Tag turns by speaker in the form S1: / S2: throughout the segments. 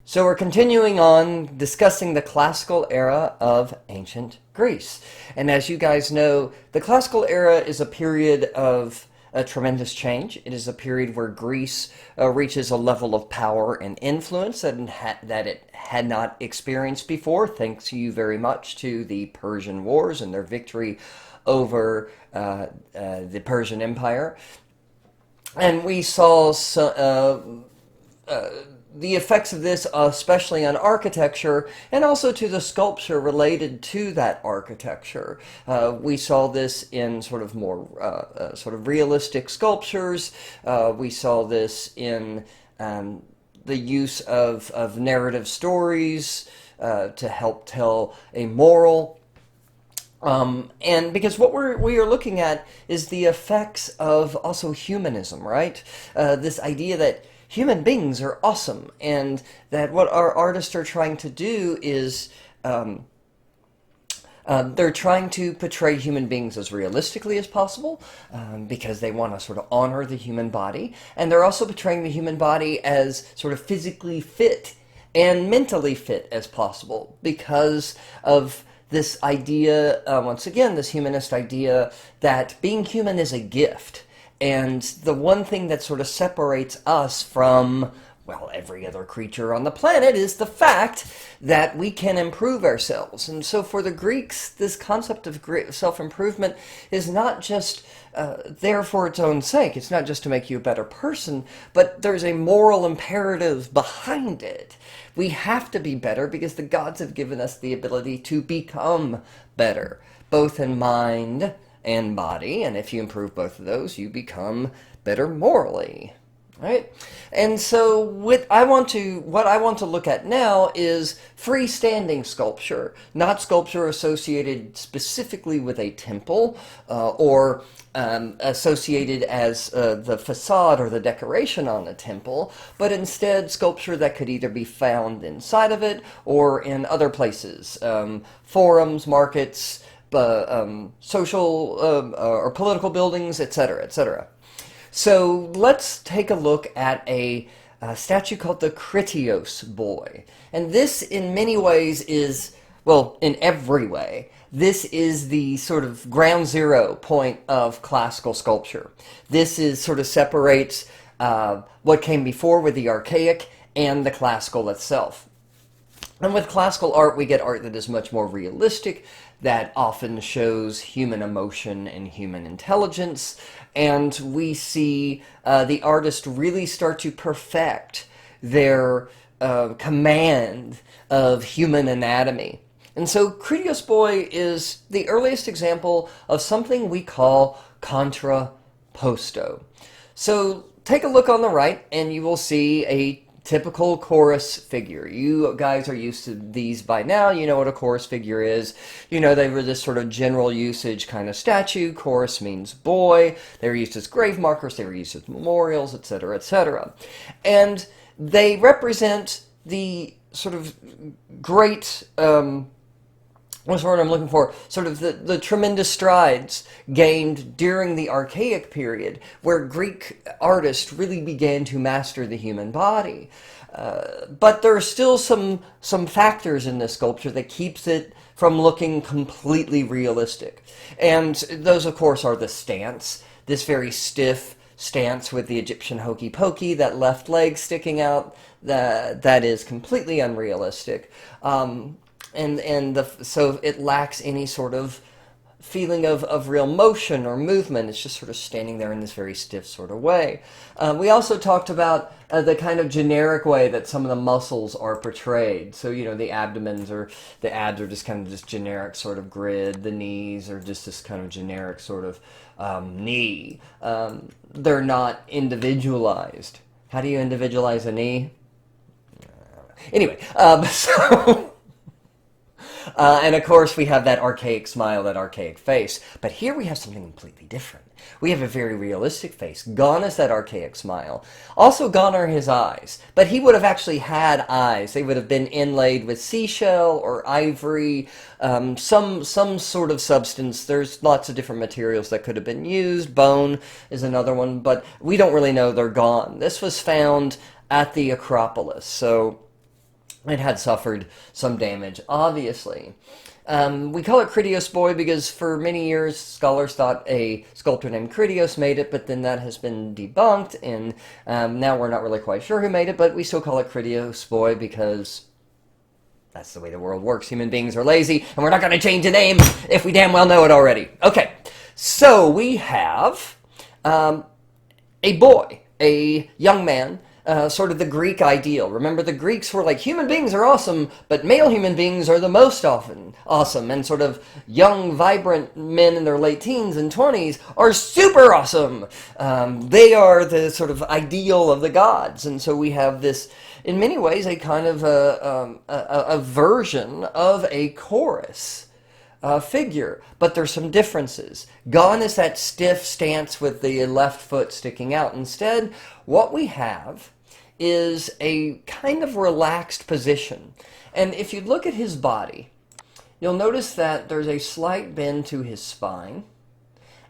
S1: So we're continuing on discussing the classical era of ancient Greece. And as you guys know, the classical era is a period of a tremendous change. It is a period where Greece reaches a level of power and influence that it had not experienced before, thanks you very much to the Persian Wars and their victory over the Persian Empire. And we saw the effects of this, especially on architecture, and also to the sculpture related to that architecture. We saw this in sort of more sort of realistic sculptures. We saw this in the use of narrative stories to help tell a moral. And because what we are looking at is the effects of also humanism, right? This idea that human beings are awesome, and that what our artists are trying to do is they're trying to portray human beings as realistically as possible because they want to sort of honor the human body, and they're also portraying the human body as sort of physically fit and mentally fit as possible because of this idea, once again, this humanist idea that being human is a gift. And the one thing that sort of separates us from, well, every other creature on the planet is the fact that we can improve ourselves. And so for the Greeks, this concept of self-improvement is not just there for its own sake. It's not just to make you a better person, but there's a moral imperative behind it. We have to be better because the gods have given us the ability to become better, both in mind and body, and if you improve both of those, you become better morally, right? And so what I want to look at now is freestanding sculpture, not sculpture associated specifically with a temple or associated as the facade or the decoration on a temple, but instead sculpture that could either be found inside of it or in other places, forums, markets, social or political buildings, etc., etc. So let's take a look at a statue called the Critios Boy. And this, in many ways, is, well, in every way, this is the sort of ground zero point of classical sculpture. This is sort of separates what came before with the archaic and the classical itself. And with classical art, we get art that is much more realistic, that often shows human emotion and human intelligence, and we see the artist really start to perfect their command of human anatomy. And so Critios Boy is the earliest example of something we call contrapposto. So take a look on the right, and you will see a typical chorus figure. You guys are used to these by now. You know what a chorus figure is. You know they were this sort of general usage kind of statue. Chorus means boy. They were used as grave markers. They were used as memorials, etc., etc. And they represent the sort of great what's the word I'm looking for? Sort of the tremendous strides gained during the archaic period, where Greek artists really began to master the human body. But there are still some factors in this sculpture that keeps it from looking completely realistic. And those, of course, are the stance, this very stiff stance with the Egyptian hokey pokey, that left leg sticking out, that is completely unrealistic. So it lacks any sort of feeling of real motion or movement. It's just sort of standing there in this very stiff sort of way. We also talked about the kind of generic way that some of the muscles are portrayed. So, you know, the abs are just kind of this generic sort of grid. The knees are just this kind of generic sort of knee. They're not individualized. How do you individualize a knee? Anyway, so... and of course we have that archaic smile, that archaic face. But here we have something completely different. We have a very realistic face. Gone is that archaic smile. Also gone are his eyes. But he would have actually had eyes. They would have been inlaid with seashell or ivory, some sort of substance. There's lots of different materials that could have been used. Bone is another one, but we don't really know. They're gone. This was found at the Acropolis. So It had suffered some damage, obviously. We call it Critios Boy because for many years scholars thought a sculptor named Critios made it, but then that has been debunked, and now we're not really quite sure who made it, but we still call it Critios Boy because that's the way the world works. Human beings are lazy, and we're not going to change the name if we damn well know it already. Okay, so we have a boy, a young man, sort of the Greek ideal. Remember, the Greeks were like, human beings are awesome, but male human beings are the most often awesome. And sort of young, vibrant men in their late teens and 20s are super awesome. They are the sort of ideal of the gods. And so we have this, in many ways, a kind of a version of a chorus figure, but there's some differences. Gone is that stiff stance with the left foot sticking out. Instead, what we have is a kind of relaxed position. And if you look at his body, you'll notice that there's a slight bend to his spine,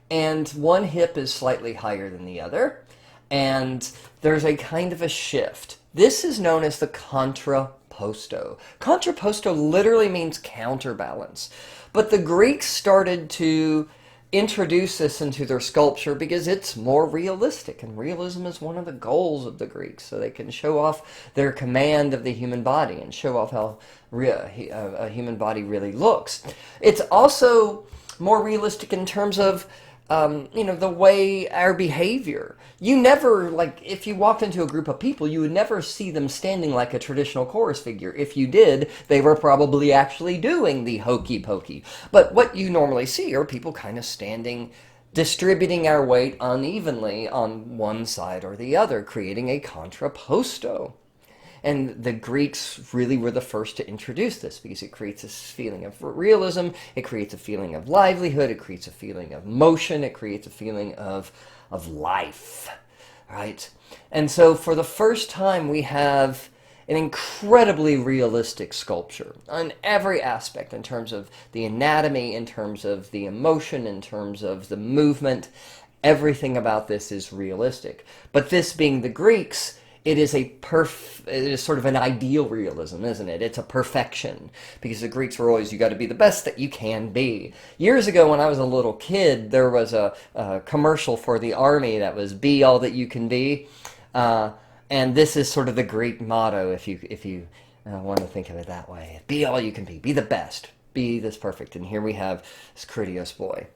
S1: and one hip is slightly higher than the other, and there's a kind of a shift. This is known as the contrapposto. Contrapposto literally means counterbalance. But the Greeks started to introduce this into their sculpture because it's more realistic, and realism is one of the goals of the Greeks, so they can show off their command of the human body and show off how a human body really looks. It's also more realistic in terms of the way our behavior. You never, like, if you walked into a group of people, you would never see them standing like a traditional chorus figure. If you did, they were probably actually doing the hokey pokey. But what you normally see are people kind of standing, distributing our weight unevenly on one side or the other, creating a contrapposto. And the Greeks really were the first to introduce this because it creates this feeling of realism, it creates a feeling of livelihood, it creates a feeling of motion, it creates a feeling of life, right? And so for the first time we have an incredibly realistic sculpture on every aspect, in terms of the anatomy, in terms of the emotion, in terms of the movement. Everything about this is realistic. But this being the Greeks, it is sort of an ideal realism, isn't it? It's a perfection, because the Greeks were always, you got to be the best that you can be. Years ago, when I was a little kid, there was a commercial for the army that was "Be all that you can be," and this is sort of the Greek motto, if you want to think of it that way. Be all you can be the best, be this perfect. And here we have this Critios boy.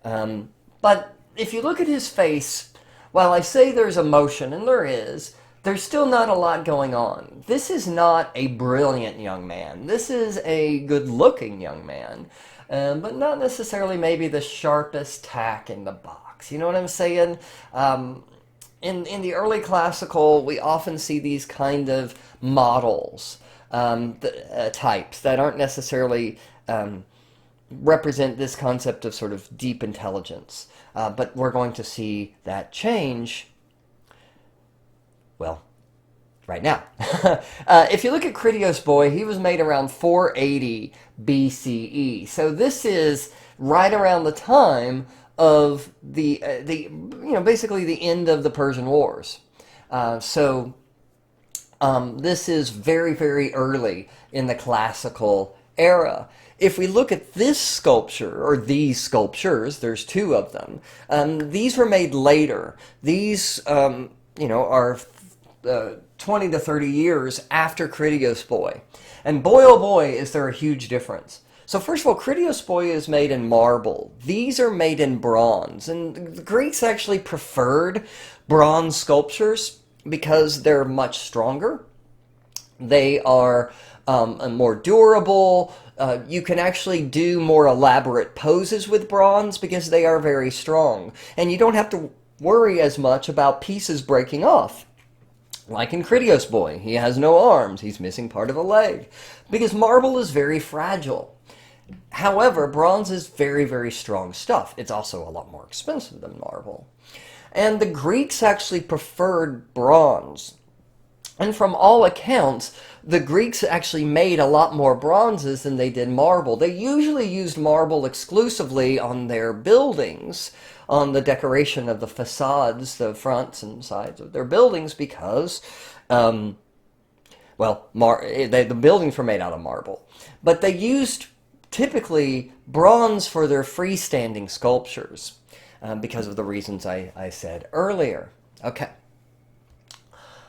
S1: But if you look at his face, while I say there's emotion, and there is, there's still not a lot going on. This is not a brilliant young man. This is a good-looking young man, but not necessarily maybe the sharpest tack in the box. You know what I'm saying? In the early classical, we often see these kind of models, types that aren't necessarily represent this concept of sort of deep intelligence. But we're going to see that change, well, right now. If you look at Critios boy, he was made around 480 BCE. So this is right around the time of basically the end of the Persian Wars. This is very, very early in the classical era. If we look at this sculpture, or these sculptures, there's two of them. These were made later. These, are 20 to 30 years after Critios boy. And boy, oh boy, is there a huge difference. So first of all, Critios boy is made in marble. These are made in bronze. And the Greeks actually preferred bronze sculptures because they're much stronger. They are more durable. You can actually do more elaborate poses with bronze because they are very strong. And you don't have to worry as much about pieces breaking off. Like in Critios boy, he has no arms, he's missing part of a leg, because marble is very fragile. However, bronze is very, very strong stuff. It's also a lot more expensive than marble. And the Greeks actually preferred bronze. And from all accounts, the Greeks actually made a lot more bronzes than they did marble. They usually used marble exclusively on their buildings, on the decoration of the facades, the fronts and sides of their buildings, because, well, the buildings were made out of marble, but they used typically bronze for their freestanding sculptures because of the reasons I said earlier. Okay.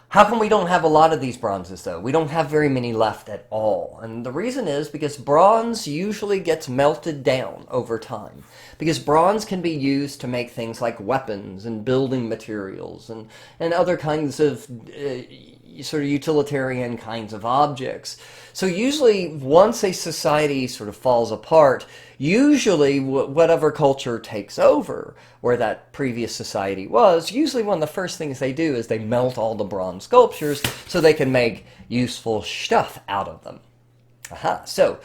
S1: How come we don't have a lot of these bronzes, though? We don't have very many left at all. And the reason is because bronze usually gets melted down over time. Because bronze can be used to make things like weapons and building materials and other kinds of sort of utilitarian kinds of objects. So usually once a society sort of falls apart, usually whatever culture takes over where that previous society was, usually one of the first things they do is they melt all the bronze sculptures so they can make useful stuff out of them. So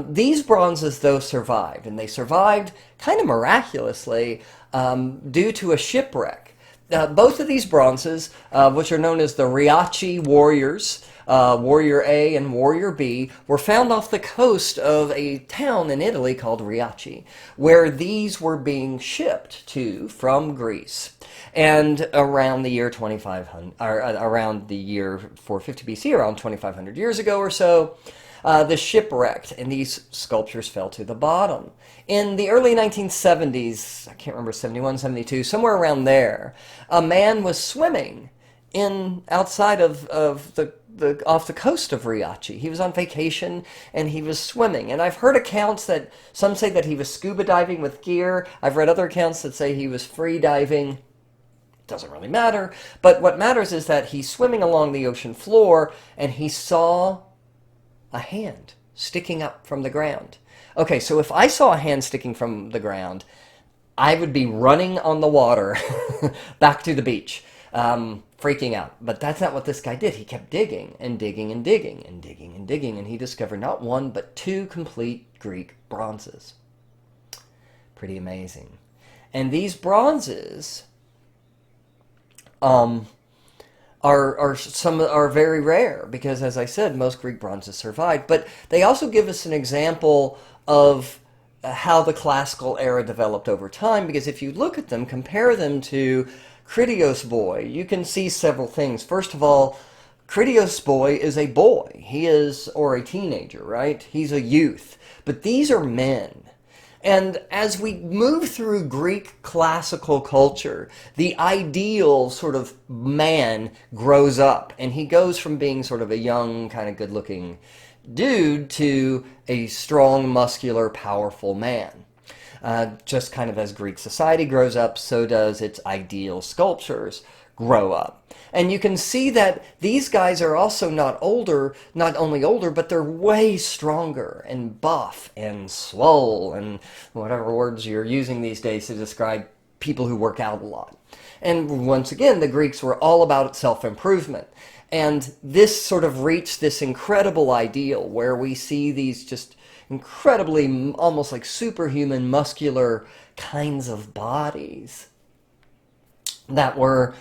S1: these bronzes, though, survived, and they survived kind of miraculously due to a shipwreck. Both of these bronzes, which are known as the Riachi warriors, Warrior A and Warrior B, were found off the coast of a town in Italy called Riachi, where these were being shipped to from Greece. And around the year 2500, or around the year 450 BC, around 2,500 years ago or so, the ship wrecked, and these sculptures fell to the bottom. In the early 1970s, I can't remember, 71, 72, somewhere around there, a man was swimming outside of off the coast of Riachi. He was on vacation and he was swimming. And I've heard accounts that some say that he was scuba diving with gear. I've read other accounts that say he was free diving. Doesn't really matter. But what matters is that he's swimming along the ocean floor and he saw a hand sticking up from the ground. Okay, so if I saw a hand sticking from the ground, I would be running on the water back to the beach, freaking out. But that's not what this guy did. He kept digging and digging and digging and digging and digging, and he discovered not one but two complete Greek bronzes. Pretty amazing. And these bronzes are very rare because, as I said, most Greek bronzes survived. But they also give us an example of how the classical era developed over time, because if you look at them, compare them to Critios boy, you can see several things. First of all, Critios boy is a boy. He is, or a teenager, right? He's a youth. But these are men. And as we move through Greek classical culture, the ideal sort of man grows up, and he goes from being sort of a young, kind of good-looking dude to a strong, muscular, powerful man. Just kind of as Greek society grows up, so does its ideal sculptures grow up. And you can see that these guys are also not only older, but they're way stronger and buff and swole and whatever words you're using these days to describe people who work out a lot. And once again, the Greeks were all about self-improvement. And this sort of reached this incredible ideal where we see these just incredibly, almost like superhuman, muscular kinds of bodies that were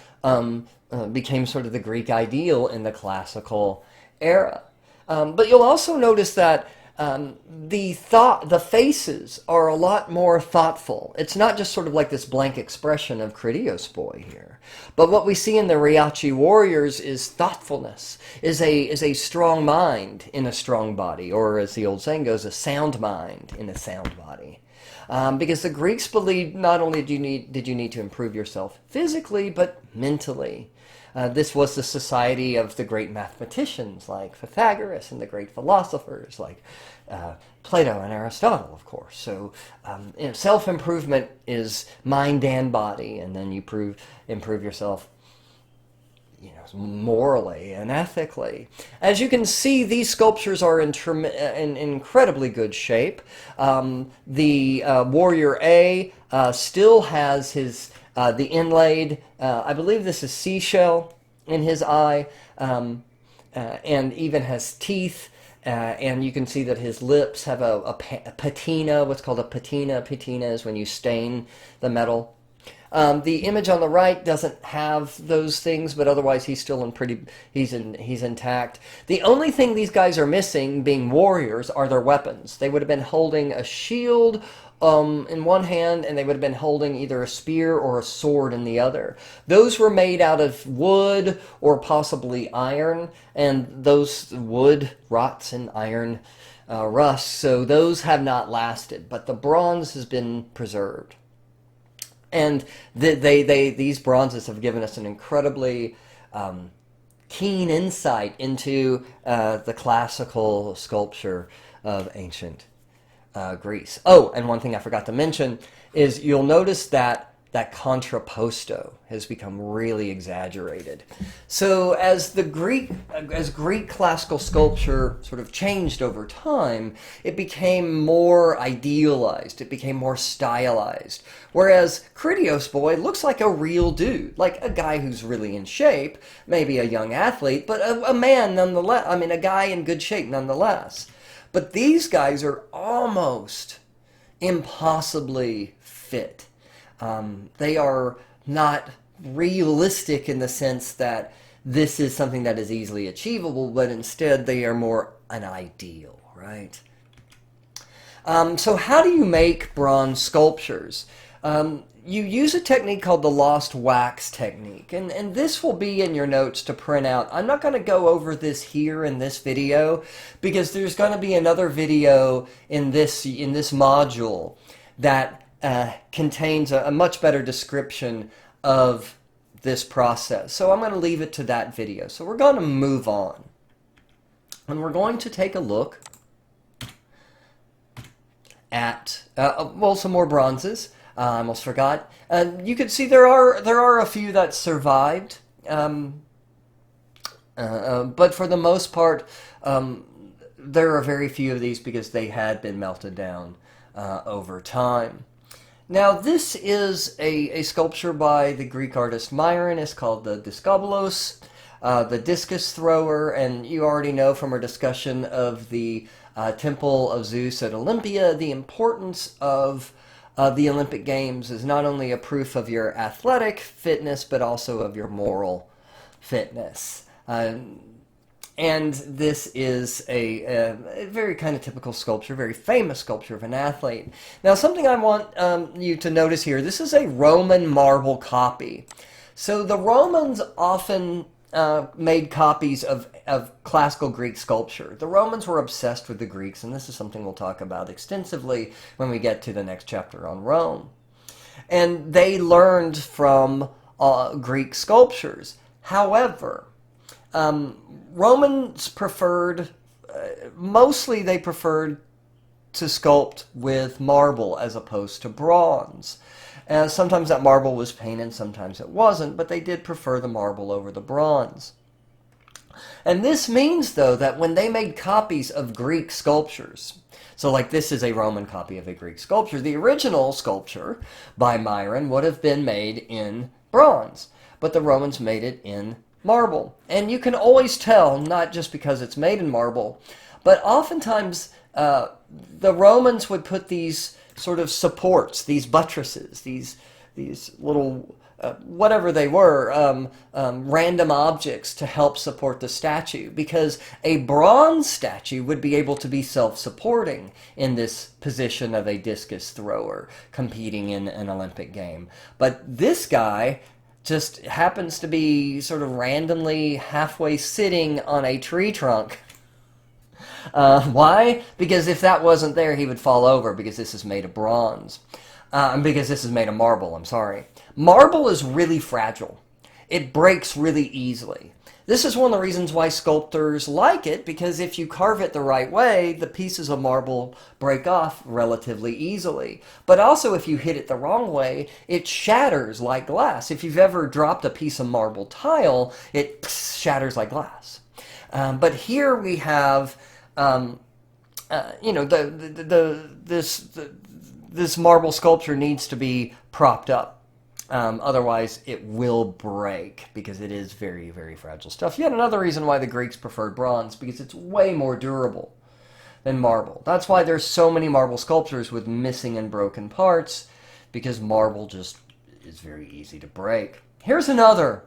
S1: became sort of the Greek ideal in the classical era. But you'll also notice that the faces are a lot more thoughtful. It's not just sort of like this blank expression of Critios boy here. But what we see in the Riachi warriors is thoughtfulness, is a strong mind in a strong body, or as the old saying goes, a sound mind in a sound body. Because the Greeks believed not only did you need to improve yourself physically, but mentally. This was the society of the great mathematicians like Pythagoras and the great philosophers like Plato and Aristotle, of course. So self-improvement is mind and body, and then you improve yourself morally and ethically. As you can see, these sculptures are in incredibly good shape. The Warrior A still has the inlaid, I believe this is seashell in his eye, and even has teeth. And you can see that his lips have a patina, what's called a patina. Patina is when you stain the metal. The image on the right doesn't have those things, but otherwise he's still he's intact. The only thing these guys are missing, being warriors, are their weapons. They would have been holding a shield in one hand, and they would have been holding either a spear or a sword in the other. Those were made out of wood or possibly iron, and those wood rots and iron rusts, so those have not lasted, but the bronze has been preserved. And these bronzes have given us an incredibly keen insight into the classical sculpture of ancient Greece. Oh, and one thing I forgot to mention is you'll notice that contrapposto has become really exaggerated. So as Greek classical sculpture sort of changed over time, it became more idealized, it became more stylized. Whereas Critios boy looks like a real dude, like a guy who's really in shape, maybe a young athlete, but a man nonetheless. I mean, a guy in good shape nonetheless. But these guys are almost impossibly fit. They are not realistic in the sense that this is something that is easily achievable, but instead they are more an ideal, right? So how do you make bronze sculptures? You use a technique called the lost wax technique, and this will be in your notes to print out. I'm not going to go over this here in this video because there's going to be another video in this module that contains a much better description of this process. So I'm going to leave it to that video. So we're going to move on, and we're going to take a look at some more bronzes. I almost forgot. You can see there are a few that survived, but for the most part, there are very few of these because they had been melted down over time. Now, this is a sculpture by the Greek artist Myron. It's called the Discobolos, the discus thrower, and you already know from our discussion of the Temple of Zeus at Olympia, the importance of the Olympic Games is not only a proof of your athletic fitness, but also of your moral fitness. And this is a very kind of typical sculpture, very famous sculpture of an athlete. Now, something I want you to notice here, this is a Roman marble copy. So the Romans often made copies of classical Greek sculpture. The Romans were obsessed with the Greeks, and this is something we'll talk about extensively when we get to the next chapter on Rome. And they learned from Greek sculptures. However, Romans preferred, mostly they preferred to sculpt with marble as opposed to bronze. Sometimes that marble was painted, sometimes it wasn't, but they did prefer the marble over the bronze. And this means, though, that when they made copies of Greek sculptures, so like this is a Roman copy of a Greek sculpture, the original sculpture by Myron would have been made in bronze, but the Romans made it in marble. And you can always tell, not just because it's made in marble, but oftentimes the Romans would put these sort of supports, these buttresses, these little whatever they were, random objects to help support the statue, because a bronze statue would be able to be self-supporting in this position of a discus thrower competing in an Olympic game. But this guy just happens to be sort of randomly halfway sitting on a tree trunk. Why? Because if that wasn't there, he would fall over, because this is made of bronze. Because this is made of marble, I'm sorry. Marble is really fragile. It breaks really easily. This is one of the reasons why sculptors like it, because if you carve it the right way, the pieces of marble break off relatively easily. But also, if you hit it the wrong way, it shatters like glass. If you've ever dropped a piece of marble tile, it shatters like glass. But here we have, this marble sculpture needs to be propped up. Otherwise, it will break, because it is very, very fragile stuff. Yet another reason why the Greeks preferred bronze, because it's way more durable than marble. That's why there's so many marble sculptures with missing and broken parts, because marble just is very easy to break. Here's another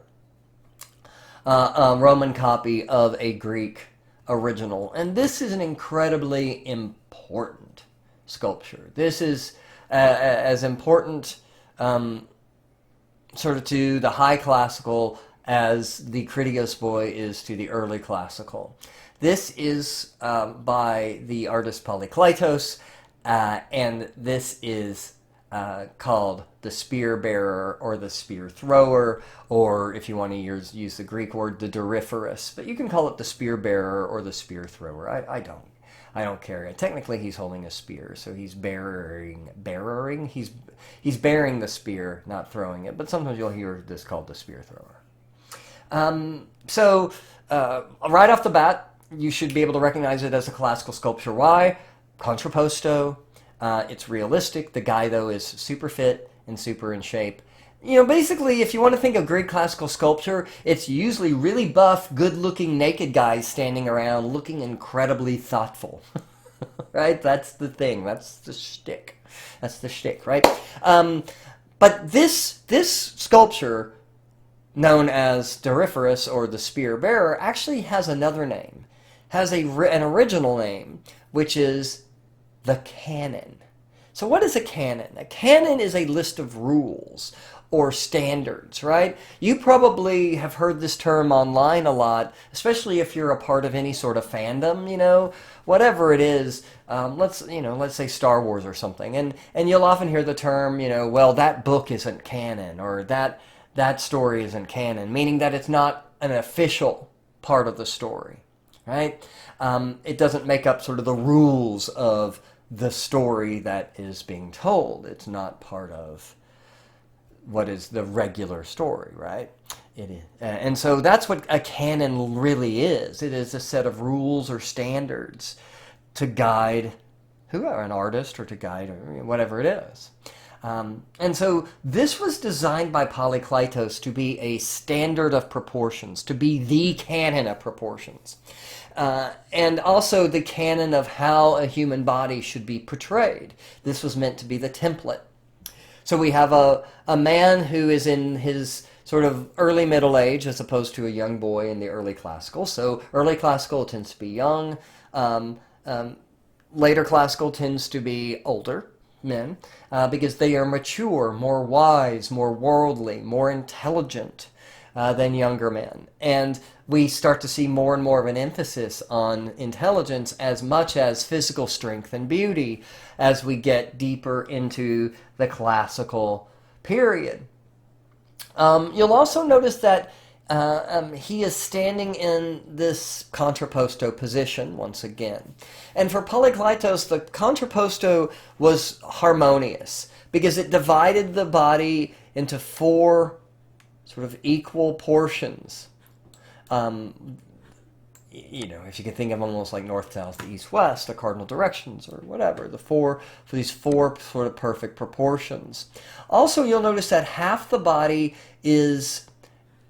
S1: Roman copy of a Greek original, and this is an incredibly important sculpture. This is as important sort of to the high classical as the Critias boy is to the early classical. This is by the artist Polykleitos, and this is called the spear bearer or the spear thrower, or if you want to use the Greek word, the Doryphorus. But you can call it the spear bearer or the spear thrower. I don't care. Technically, he's holding a spear, so he's bearing. He's bearing the spear, not throwing it. But sometimes you'll hear this called the spear thrower. So right off the bat, you should be able to recognize it as a classical sculpture. Why? Contrapposto. It's realistic. The guy, though, is super fit and super in shape. You know, basically, if you want to think of Greek classical sculpture, it's usually really buff, good-looking naked guys standing around looking incredibly thoughtful. Right? That's the thing. That's the shtick. That's the shtick, right? But this sculpture, known as Doryphorus or the spear bearer, actually has another name. Has an original name, which is the canon. So what is a canon? A canon is a list of rules or standards, right? You probably have heard this term online a lot, especially if you're a part of any sort of fandom, you know, whatever it is. Let's say Star Wars or something, and you'll often hear the term, you know, well, that book isn't canon, or that story isn't canon, meaning that it's not an official part of the story, right? It doesn't make up sort of the rules of the story that is being told. It's not part of what is the regular story, right? It is. And so that's what a canon really is. It is a set of rules or standards to guide whoever, an artist, or to guide whatever it is. And so this was designed by Polykleitos to be a standard of proportions, to be the canon of proportions. And also the canon of how a human body should be portrayed. This was meant to be the template. So we have a man who is in his sort of early middle age as opposed to a young boy in the early classical. So early classical tends to be young. Later classical tends to be older men because they are mature, more wise, more worldly, more intelligent than younger men. And we start to see more and more of an emphasis on intelligence as much as physical strength and beauty as we get deeper into the classical period. You'll also notice that he is standing in this contrapposto position once again. And for Polykleitos, the contrapposto was harmonious because it divided the body into four sort of equal portions. You know, if you can think of them almost like north, south, east, west, the cardinal directions or whatever, for these four sort of perfect proportions. Also, you'll notice that half the body is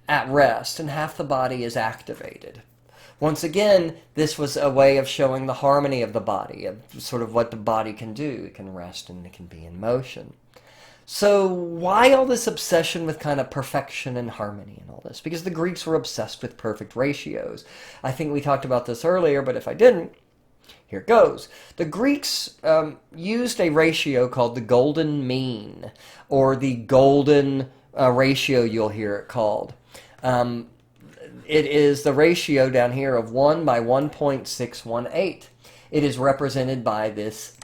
S1: at rest and half the body is activated. Once again, this was a way of showing the harmony of the body, of sort of what the body can do. It can rest and it can be in motion. So why all this obsession with kind of perfection and harmony and all this? Because the Greeks were obsessed with perfect ratios. I think we talked about this earlier, but if I didn't, here it goes. The Greeks used a ratio called the golden mean, or the golden ratio, you'll hear it called. It is the ratio down here of 1 by 1.618. It is represented by this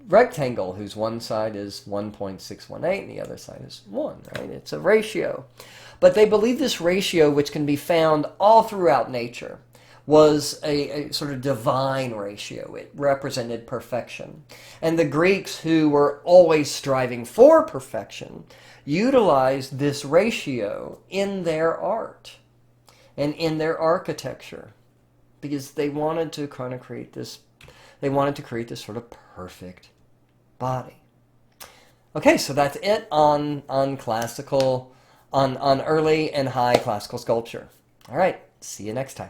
S1: rectangle whose one side is 1.618 and the other side is 1, right? It's a ratio. But they believe this ratio, which can be found all throughout nature, was a sort of divine ratio. It represented perfection. And the Greeks, who were always striving for perfection, utilized this ratio in their art and in their architecture because they wanted to kind of create this, sort of perfect body. Okay, so that's it on classical, on early and high classical sculpture. All right, see you next time.